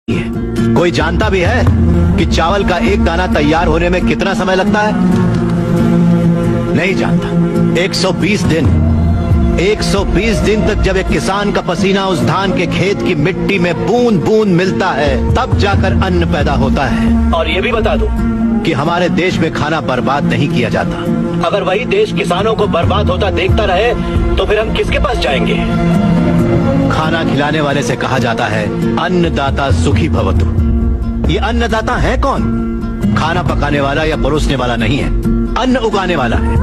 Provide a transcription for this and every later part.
कोई जानता भी है कि चावल का एक दाना तैयार होने में कितना समय लगता है? नहीं जानता। 120 दिन 120 दिन तक जब एक किसान का पसीना उस धान के खेत की मिट्टी में बूंद बूंद मिलता है, तब जाकर अन्न पैदा होता है। और ये भी बता दो कि हमारे देश में खाना बर्बाद नहीं किया जाता। अगर वही देश किसानों को बर्बाद होता देखता रहे तो फिर हम किसके पास जाएंगे? खाना खिलाने वाले से कहा जाता है अन्नदाता सुखी भवतु। ये अन्नदाता है कौन? खाना पकाने वाला या परोसने वाला नहीं है, अन्न उगाने वाला है।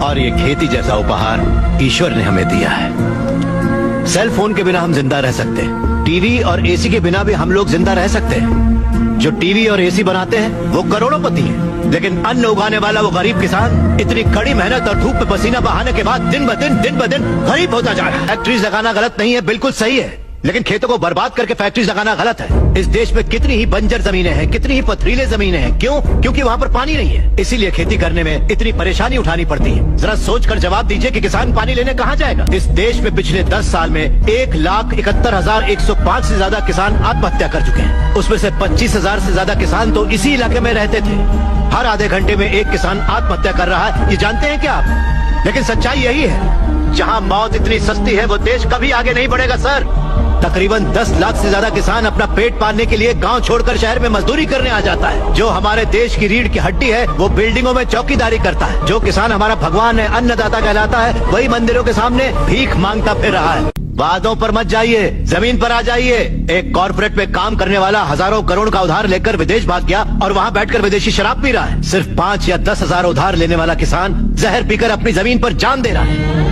और ये खेती जैसा उपहार ईश्वर ने हमें दिया है। सेल फोन के बिना हम जिंदा रह सकते हैं, टीवी और एसी के बिना भी हम लोग जिंदा रह सकते हैं। जो टीवी और एसी बनाते हैं वो करोड़ोंपति हैं, लेकिन अन्न उगाने वाला वो गरीब किसान इतनी कड़ी मेहनत और धूप में पसीना बहाने के बाद दिन ब दिन गरीब होता जा रहा है। फैक्ट्रीज लगाना गलत नहीं है, बिल्कुल सही है, लेकिन खेतों को बर्बाद करके फैक्ट्रीज लगाना गलत है। इस देश में कितनी ही बंजर जमीनें हैं, कितनी ही पथरीले जमीनें हैं। क्यों? क्योंकि वहाँ पर पानी नहीं है, इसीलिए खेती करने में इतनी परेशानी उठानी पड़ती है। जरा सोचकर जवाब दीजिए कि किसान पानी लेने कहाँ जाएगा? इस देश में पिछले 10 साल में 1,71,105 से ज्यादा किसान आत्महत्या कर चुके हैं। उसमें से 25,000 से ज्यादा किसान तो इसी इलाके में रहते थे। हर आधे घंटे में एक किसान आत्महत्या कर रहा है, ये जानते हैं क्या आप? लेकिन सच्चाई यही है, जहाँ मौत इतनी सस्ती है वो देश कभी आगे नहीं बढ़ेगा सर। तकरीबन 10 लाख से ज्यादा किसान अपना पेट पालने के लिए गांव छोड़कर शहर में मजदूरी करने आ जाता है। जो हमारे देश की रीढ़ की हड्डी है वो बिल्डिंगों में चौकीदारी करता है। जो किसान हमारा भगवान है, अन्नदाता कहलाता है, वही मंदिरों के सामने भीख मांगता फिर रहा है। वादों पर मत जाइए, जमीन पर आ जाइए। एक कॉर्पोरेट में काम करने वाला हजारों करोड़ का उधार लेकर विदेश भाग गया और वहाँ बैठकर विदेशी शराब पी रहा है। सिर्फ 5 या 10 हजार उधार लेने वाला किसान जहर पीकर अपनी जमीन पर जान दे रहा है।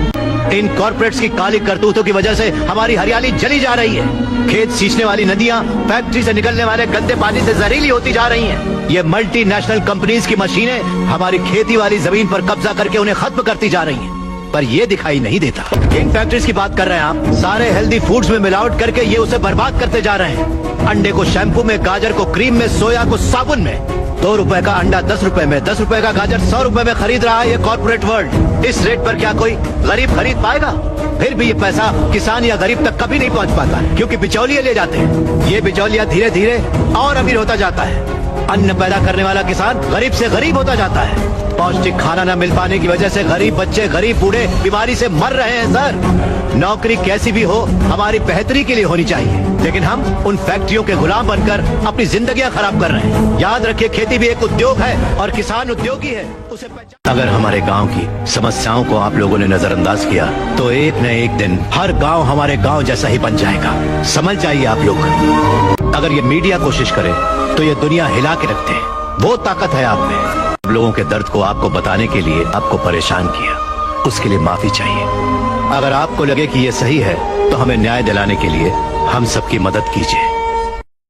इन कॉर्पोरेट्स की काली करतूतों की वजह से हमारी हरियाली जली जा रही है। खेत सींचने वाली नदियां फैक्ट्री से निकलने वाले गंदे पानी से जहरीली होती जा रही हैं। ये मल्टीनेशनल कंपनीज की मशीनें हमारी खेती वाली जमीन पर कब्जा करके उन्हें खत्म करती जा रही हैं। पर ये दिखाई नहीं देता। इन फैक्ट्रीज की बात कर रहे हैं आप, सारे हेल्दी फूड्स में मिलावट करके ये उसे बर्बाद करते जा रहे हैं। अंडे को शैम्पू में, गाजर को क्रीम में, सोया को साबुन में। 2 रुपए का अंडा 10 रुपए में, 10 रुपए का गाजर 100 रुपए में खरीद रहा है ये कॉर्पोरेट वर्ल्ड। इस रेट पर क्या कोई गरीब खरीद पाएगा? फिर भी ये पैसा किसान या गरीब तक कभी नहीं पहुंच पाता है, क्योंकि बिचौलिए ले जाते हैं। ये बिचौलिया धीरे धीरे और अमीर होता जाता है। अन्न पैदा करने वाला किसान गरीब से गरीब होता जाता है। पौष्टिक खाना न मिल पाने की वजह से गरीब बच्चे, गरीब बूढ़े बीमारी से मर रहे हैं सर। नौकरी कैसी भी हो हमारी बेहतरी के लिए होनी चाहिए, लेकिन हम उन फैक्ट्रियों के गुलाम बनकर अपनी जिंदगियां खराब कर रहे हैं। याद रखिए, खेती भी एक उद्योग है और किसान उद्योगी है, उसे अगर हमारे गांव की समस्याओं को आप लोगों ने नजरअंदाज किया तो एक न एक दिन हर गांव हमारे गांव जैसा ही बन जाएगा। समझ जाइए आप लोग। अगर ये मीडिया कोशिश करे तो ये दुनिया हिला के रखते हैं। वो ताकत है आप में। लोगों के दर्द को आपको बताने के लिए आपको परेशान किया, उसके लिए माफी चाहिए। अगर आपको लगे कि ये सही है तो हमें न्याय दिलाने के लिए हम सबकी मदद कीजिए।